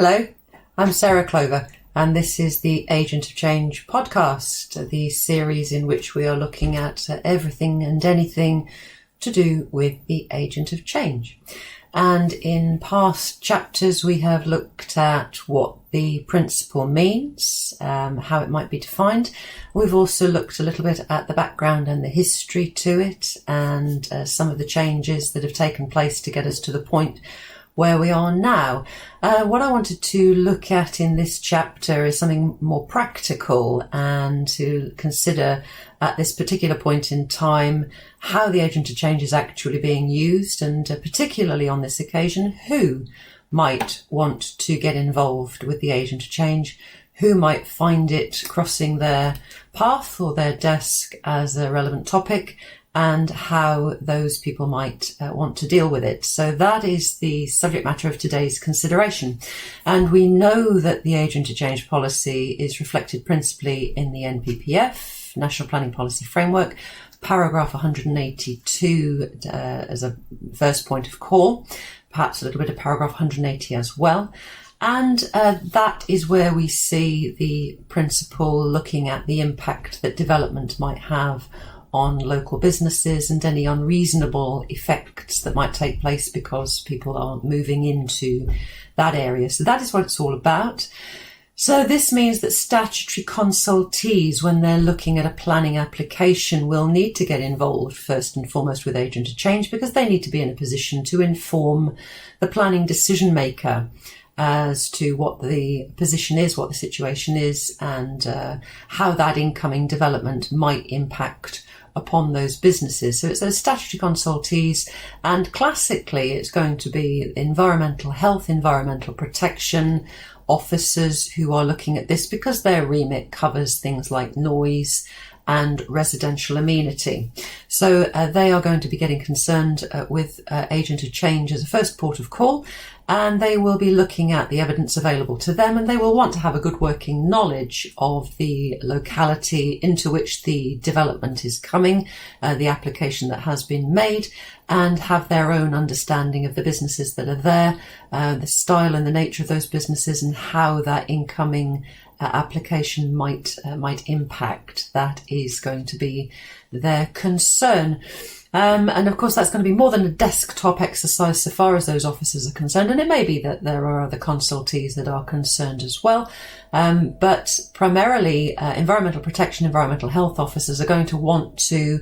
Hello, I'm Sarah Clover, and this is the Agent of Change podcast, the series in which we are looking at everything and anything to do with the Agent of Change. And in past chapters, we have looked at what the principle means, how it might be defined. We've also looked a little bit at the background and the history to it, and some of the changes that have taken place to get us to the point where we are now. What I wanted to look at in this chapter is something more practical, and to consider at this particular point in time how the Agent of Change is actually being used, and particularly on this occasion, who might want to get involved with the Agent of Change, who might find it crossing their path or their desk as a relevant topic, and how those people might want to deal with it. So that is the subject matter of today's consideration. And we know that the Agent of Change policy is reflected principally in the NPPF, National Planning Policy Framework, paragraph 182 as a first point of call, perhaps a little bit of paragraph 180 as well. And that is where we see the principle looking at the impact that development might have on local businesses and any unreasonable effects that might take place because people are moving into that area. So that is what it's all about. So this means that statutory consultees, when they're looking at a planning application, will need to get involved first and foremost with Agent of Change, because they need to be in a position to inform the planning decision maker as to what the position is, what the situation is, and how that incoming development might impact upon those businesses. So it's those statutory consultees, and classically it's going to be environmental health, environmental protection officers who are looking at this, because their remit covers things like noise and residential amenity. So they are going to be getting concerned with Agent of Change as a first port of call, and they will be looking at the evidence available to them, and they will want to have a good working knowledge of the locality into which the development is coming, the application that has been made, and have their own understanding of the businesses that are there, the style and the nature of those businesses, and how that incoming application might impact. That is going to be their concern. And of course, that's going to be more than a desktop exercise so far as those officers are concerned. And it may be that there are other consultees that are concerned as well. But primarily, environmental protection, environmental health officers are going to want to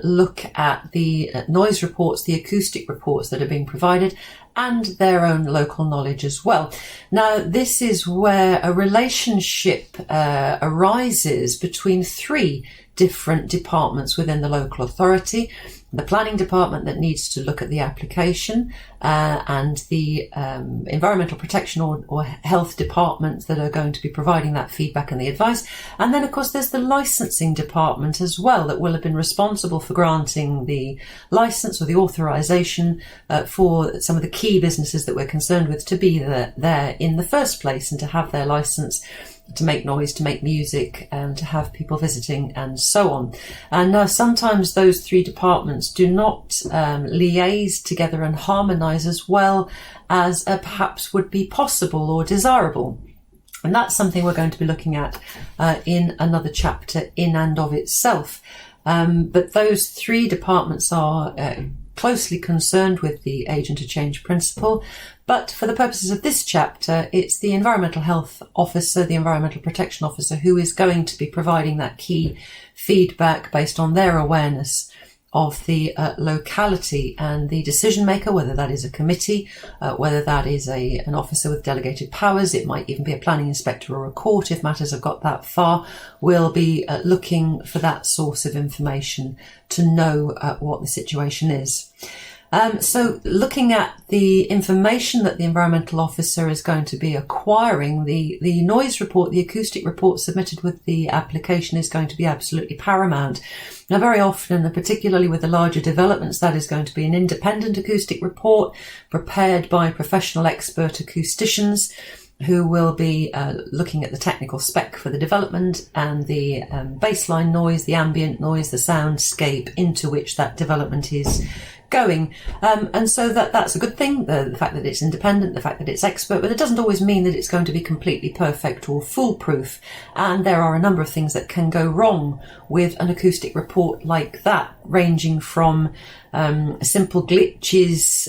look at the noise reports, the acoustic reports that are being provided, and their own local knowledge as well. Now, this is where a relationship arises between three different departments within the local authority: the planning department that needs to look at the application, and the environmental protection or health department that are going to be providing that feedback and the advice. And then, of course, there's the licensing department as well that will have been responsible for granting the license or the authorization for some of the key businesses that we're concerned with to be there in the first place, and to have their license to make noise, to make music, to have people visiting, and so on. And now sometimes those three departments do not liaise together and harmonise as well as perhaps would be possible or desirable. And that's something we're going to be looking at in another chapter in and of itself. But those three departments are closely concerned with the Agent of Change principle. But for the purposes of this chapter, it's the environmental health officer, the environmental protection officer, who is going to be providing that key feedback based on their awareness of the locality, and the decision maker, whether that is a committee, whether that is an officer with delegated powers, it might even be a planning inspector or a court if matters have got that far, will be looking for that source of information to know what the situation is. So looking at the information that the environmental officer is going to be acquiring, the noise report, the acoustic report submitted with the application is going to be absolutely paramount. Now, very often, and particularly with the larger developments, that is going to be an independent acoustic report prepared by professional expert acousticians who will be looking at the technical spec for the development and the baseline noise, the ambient noise, the soundscape into which that development is going. And so that's a good thing, the fact that it's independent, the fact that it's expert, but it doesn't always mean that it's going to be completely perfect or foolproof. And there are a number of things that can go wrong with an acoustic report like that, ranging from simple glitches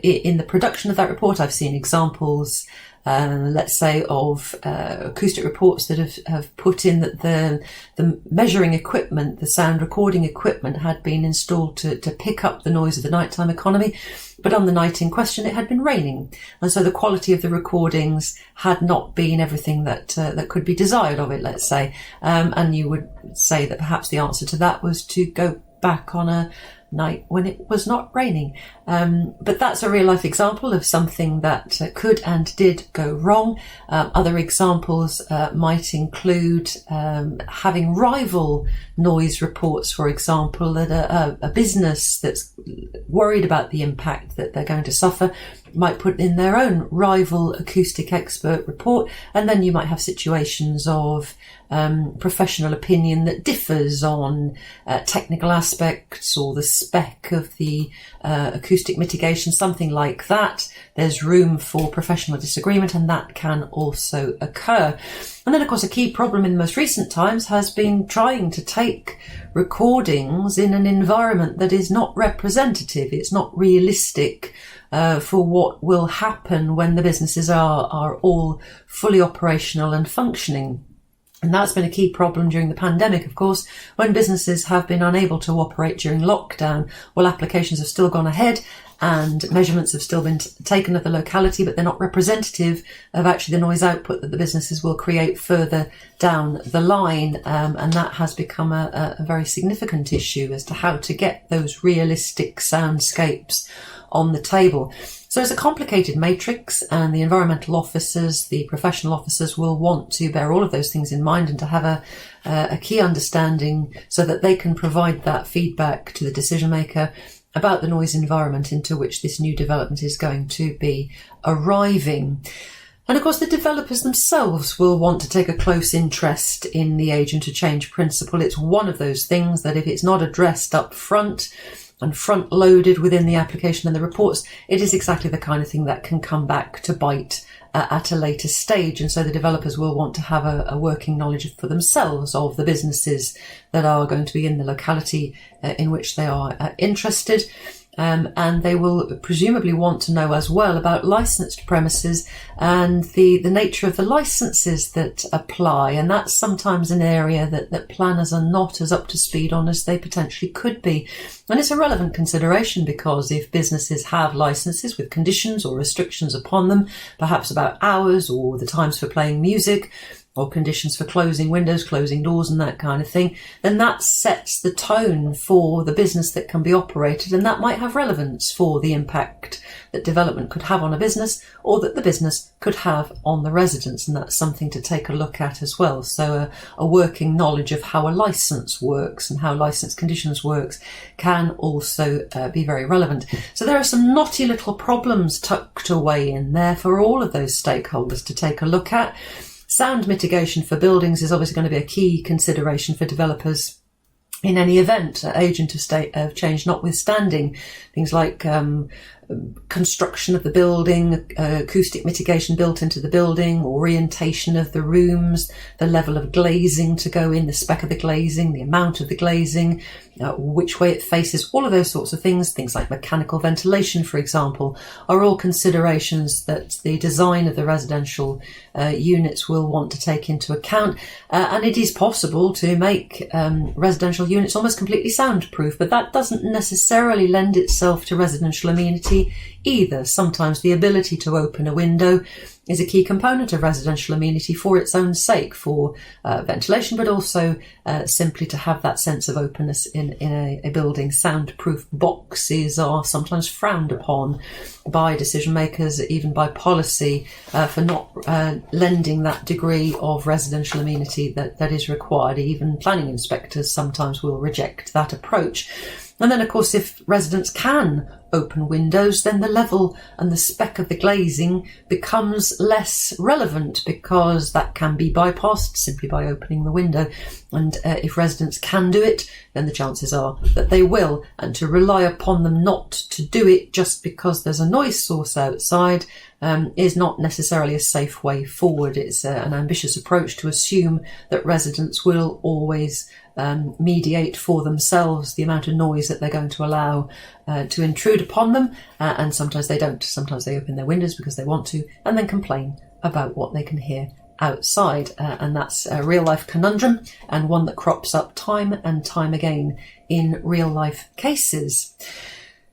in the production of that report. I've seen examples, let's say, of acoustic reports that have put in that the measuring equipment, the sound recording equipment, had been installed to pick up the noise of the nighttime economy, but on the night in question it had been raining, and so the quality of the recordings had not been everything that could be desired of it, let's say, and you would say that perhaps the answer to that was to go back on a night when it was not raining. But that's a real life example of something that could and did go wrong. Other examples might include having rival noise reports, for example, that a business that's worried about the impact that they're going to suffer might put in their own rival acoustic expert report, and then you might have situations of professional opinion that differs on technical aspects or the spec of the acoustic mitigation, something like that. There's room for professional disagreement, and that can also occur. And then, of course, a key problem in most recent times has been trying to take recordings in an environment that is not representative. It's not realistic for what will happen when the businesses are all fully operational and functioning. And that's been a key problem during the pandemic, of course, when businesses have been unable to operate during lockdown. Well, applications have still gone ahead and measurements have still been taken of the locality, but they're not representative of actually the noise output that the businesses will create further down the line. And that has become a very significant issue as to how to get those realistic soundscapes on the table. So it's a complicated matrix, and the environmental officers, the professional officers, will want to bear all of those things in mind and to have a key understanding so that they can provide that feedback to the decision maker about the noise environment into which this new development is going to be arriving. And of course, the developers themselves will want to take a close interest in the agent of change principle. It's one of those things that if it's not addressed up front and front loaded within the application and the reports, it is exactly the kind of thing that can come back to bite at a later stage. And so the developers will want to have a working knowledge for themselves of the businesses that are going to be in the locality in which they are interested. And they will presumably want to know as well about licensed premises and the nature of the licenses that apply. And that's sometimes an area that planners are not as up to speed on as they potentially could be. And it's a relevant consideration because if businesses have licenses with conditions or restrictions upon them, perhaps about hours or the times for playing music, or conditions for closing windows, closing doors and that kind of thing, then that sets the tone for the business that can be operated, and that might have relevance for the impact that development could have on a business or that the business could have on the residents, and that's something to take a look at as well. So a working knowledge of how a license works and how license conditions works can also be very relevant. So there are some knotty little problems tucked away in there for all of those stakeholders to take a look at. Sound mitigation for buildings is obviously going to be a key consideration for developers in any event, agent of change notwithstanding. Things like construction of the building, acoustic mitigation built into the building, orientation of the rooms, the level of glazing to go in, the spec of the glazing, the amount of the glazing, which way it faces, all of those sorts of things. Things like mechanical ventilation, for example, are all considerations that the design of the residential units will want to take into account. And it is possible to make residential units almost completely soundproof, but that doesn't necessarily lend itself to residential amenity either. Sometimes the ability to open a window is a key component of residential amenity for its own sake, for ventilation, but also simply to have that sense of openness in a building. Soundproof boxes are sometimes frowned upon by decision makers, even by policy, for not lending that degree of residential amenity that is required. Even planning inspectors sometimes will reject that approach. And then, of course, if residents can open windows, then the level and the spec of the glazing becomes less relevant, because that can be bypassed simply by opening the window. And if residents can do it, then the chances are that they will. And to rely upon them not to do it just because there's a noise source outside is not necessarily a safe way forward. It's an ambitious approach to assume that residents will always mediate for themselves the amount of noise that they're going to allow to intrude upon them, and sometimes they don't. Sometimes they open their windows because they want to, and then complain about what they can hear outside, and that's a real life conundrum, and one that crops up time and time again in real life cases.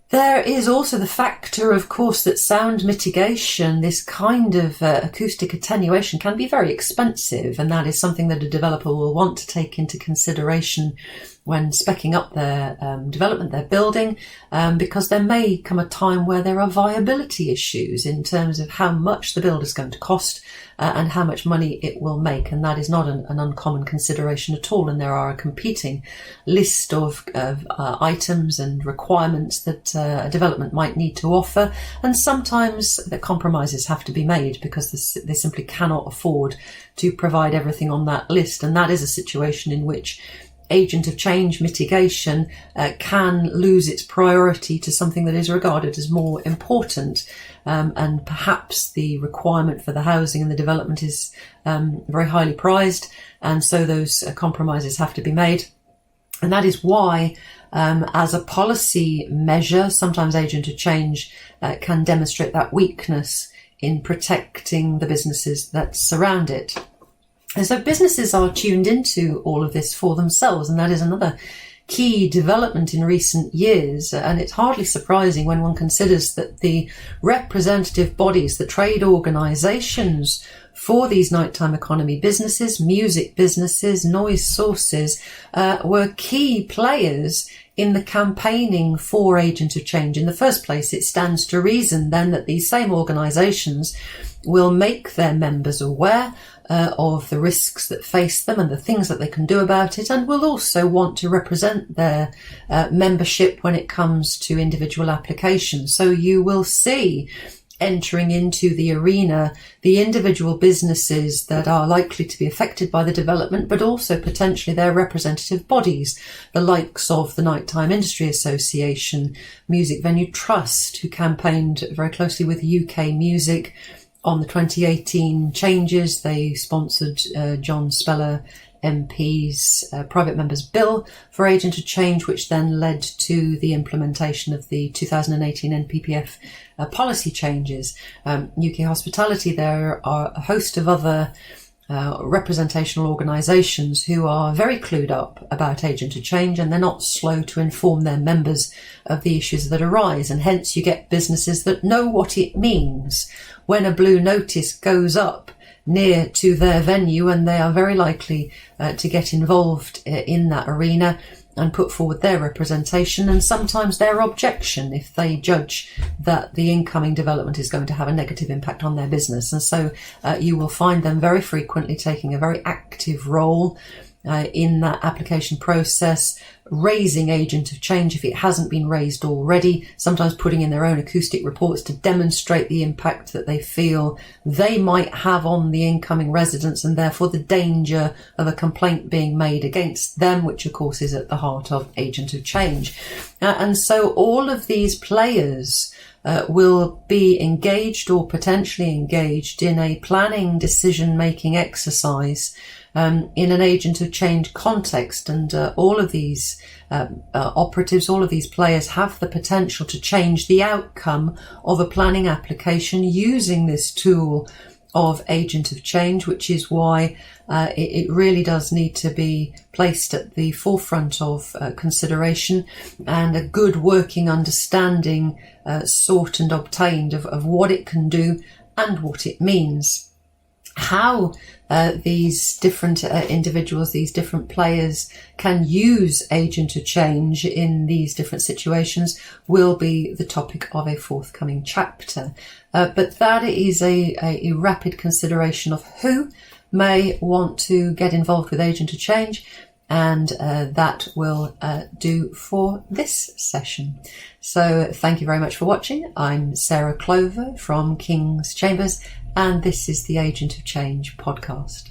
There is also the factor, of course, that sound mitigation, this kind of acoustic attenuation, can be very expensive, and that is something that a developer will want to take into consideration when speccing up their development, their building, because there may come a time where there are viability issues in terms of how much the build is going to cost and how much money it will make, and that is not an uncommon consideration at all. And there are a competing list of items and requirements that a development might need to offer, and sometimes the compromises have to be made because they simply cannot afford to provide everything on that list, and that is a situation in which agent of change mitigation can lose its priority to something that is regarded as more important, and perhaps the requirement for the housing and the development is very highly prized, and so those compromises have to be made. And that is why, as a policy measure, sometimes agent of change can demonstrate that weakness in protecting the businesses that surround it. And so businesses are tuned into all of this for themselves, and that is another key development in recent years. And it's hardly surprising when one considers that the representative bodies, the trade organisations for these nighttime economy businesses, music businesses, noise sources, were key players in the campaigning for agent of change. In the first place, it stands to reason then that these same organisations will make their members aware of the risks that face them and the things that they can do about it, and will also want to represent their membership when it comes to individual applications. So you will see entering into the arena the individual businesses that are likely to be affected by the development, but also potentially their representative bodies, the likes of the Nighttime Industry Association, Music Venue Trust, who campaigned very closely with UK Music on the 2018 changes. They sponsored John Speller MP's private member's bill for agent of change, which then led to the implementation of the 2018 NPPF policy changes. UK Hospitality, there are a host of other representational organisations who are very clued up about agent of change, and they're not slow to inform their members of the issues that arise, and hence you get businesses that know what it means when a blue notice goes up near to their venue, and they are very likely to get involved in that arena and put forward their representation and sometimes their objection if they judge that the incoming development is going to have a negative impact on their business. And so you will find them very frequently taking a very active role in that application process, raising agent of change if it hasn't been raised already, sometimes putting in their own acoustic reports to demonstrate the impact that they feel they might have on the incoming residents, and therefore the danger of a complaint being made against them, which of course is at the heart of agent of change. And so all of these players will be engaged or potentially engaged in a planning decision-making exercise in an agent of change context, and all of these operatives, all of these players have the potential to change the outcome of a planning application using this tool of agent of change, which is why it really does need to be placed at the forefront of consideration, and a good working understanding sought and obtained of what it can do and what it means. How these different individuals, these different players can use agent of change in these different situations will be the topic of a forthcoming chapter. But that is a rapid consideration of who may want to get involved with agent of change And that will do for this session. So thank you very much for watching. I'm Sarah Clover from King's Chambers, and this is the Agent of Change podcast.